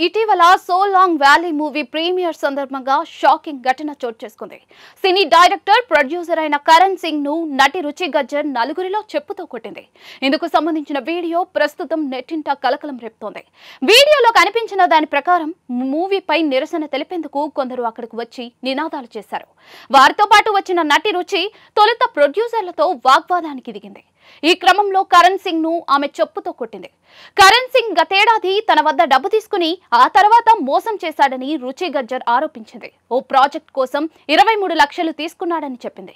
ఇటీవల so long valley movie premier సందర్భంగా shocking ఘటన చోటు చేసుకుంది. సినీ డైరెక్టర్, ప్రొడ్యూసర్ అయిన కరణ్ సింగ్ ను నటి రుచి గజ్జర్ నలుగురిలో చెప్పుతో కొట్టింది. ఇందుకు సంబంధించిన వీడియో ప్రస్తుతం నెట్టింట కలకలం రేపుతోంది. వీడియోలో కనిపించిన దాని ప్రకారం మూవీపై నిరసన తెలిపేందుకు కొందరు అక్కడికి వచ్చి నినాదాలు చేశారు. వారితో పాటు వచ్చిన నటి రుచి తొలుత ప్రొడ్యూసర్లతో వాగ్వాదానికి దిగింది. ఈ క్రమంలో కరణ్ సింగ్ ను ఆమె చెప్పుతో కొట్టింది. కరణ్ సింగ్ గతేడాది తన వద్ద డబ్బు తీసుకుని ఆ తర్వాత మోసం చేశాడని రుచి గజ్జర్ ఆరోపించింది. ఓ ప్రాజెక్ట్ కోసం 23 లక్షలు తీసుకున్నాడని చెప్పింది.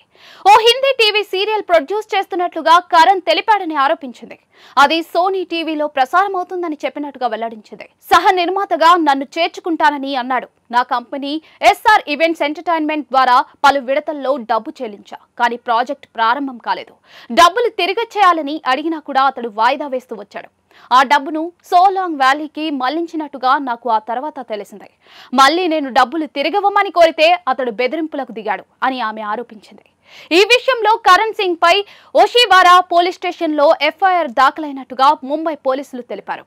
ఓ హిందీ టీవీ సీరియల్ ప్రొడ్యూస్ చేస్తున్నట్లుగా కరణ్ తెలిపాడని ఆరోపించింది. అది సోనీ టీవీలో ప్రసారం అవుతుందని చెప్పినట్టుగా వెల్లడించింది. సహ నిర్మాతగా నన్ను చేర్చుకుంటానని అన్నాడు. నా కంపెనీ ఎస్ఆర్ ఈవెంట్స్ ఎంటర్టైన్మెంట్ ద్వారా పలు విడతల్లో డబ్బు చెల్లించా, కానీ ప్రాజెక్ట్ ప్రారంభం కాలేదు. డబ్బులు తిరిగిచ్చేయాలని అడిగినా కూడా అతడు వాయిదా వేస్తూ వచ్చాడు. ఆ డబ్బును సో లాంగ్ వ్యాలీకి మళ్లించినట్టుగా నాకు ఆ తర్వాత తెలిసింది. మళ్ళీ నేను డబ్బులు తిరిగివ్వమని కోరితే అతడు బెదిరింపులకు దిగాడు అని ఆమె ఆరోపించింది. ఈ విషయంలో కరణ్ సింగ్ పై ఓషివారా పోలీస్ స్టేషన్ లో ఎఫ్ఐఆర్ దాఖలైనట్టుగా ముంబై పోలీసులు తెలిపారు.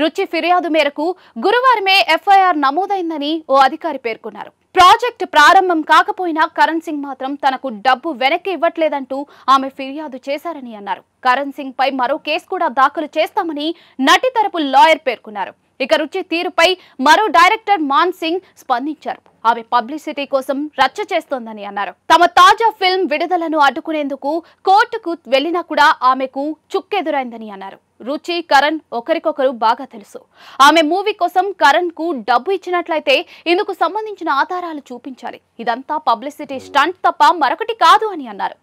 రుచి ఫిర్యాదు మేరకు గురువారమే ఎఫ్ఐఆర్ నమోదైందని ఓ అధికారి పేర్కొన్నారు. ప్రాజెక్ట్ ప్రారంభం కాకపోయినా కరణ్ సింగ్ మాత్రం తనకు డబ్బు వెనక్కి ఇవ్వట్లేదంటూ ఆమె ఫిర్యాదు చేశారని అన్నారు. కరణ్ సింగ్ పై మరో కేసు కూడా దాఖలు చేస్తామని నటి తరపు లాయర్ పేర్కొన్నారు. ఇక రుచి తీరుపై మరో డైరెక్టర్ మాన్ సింగ్ స్పందించారు. ఆమె పబ్లిసిటీ కోసం రచ్చ చేస్తోందని అన్నారు. తమ తాజా ఫిల్మ్ విడుదలను అడ్డుకునేందుకు కోర్టుకు వెళ్లినా కూడా ఆమెకు చుక్కెదురైందని అన్నారు. రుచి, కరణ్ ఒకరికొకరు బాగా తెలుసు. ఆమె మూవీ కోసం కరణ్ కు డబ్బు ఇచ్చినట్లయితే ఇందుకు సంబంధించిన ఆధారాలు చూపించాలి. ఇదంతా పబ్లిసిటీ స్టంట్ తప్ప మరొకటి కాదు అని అన్నారు.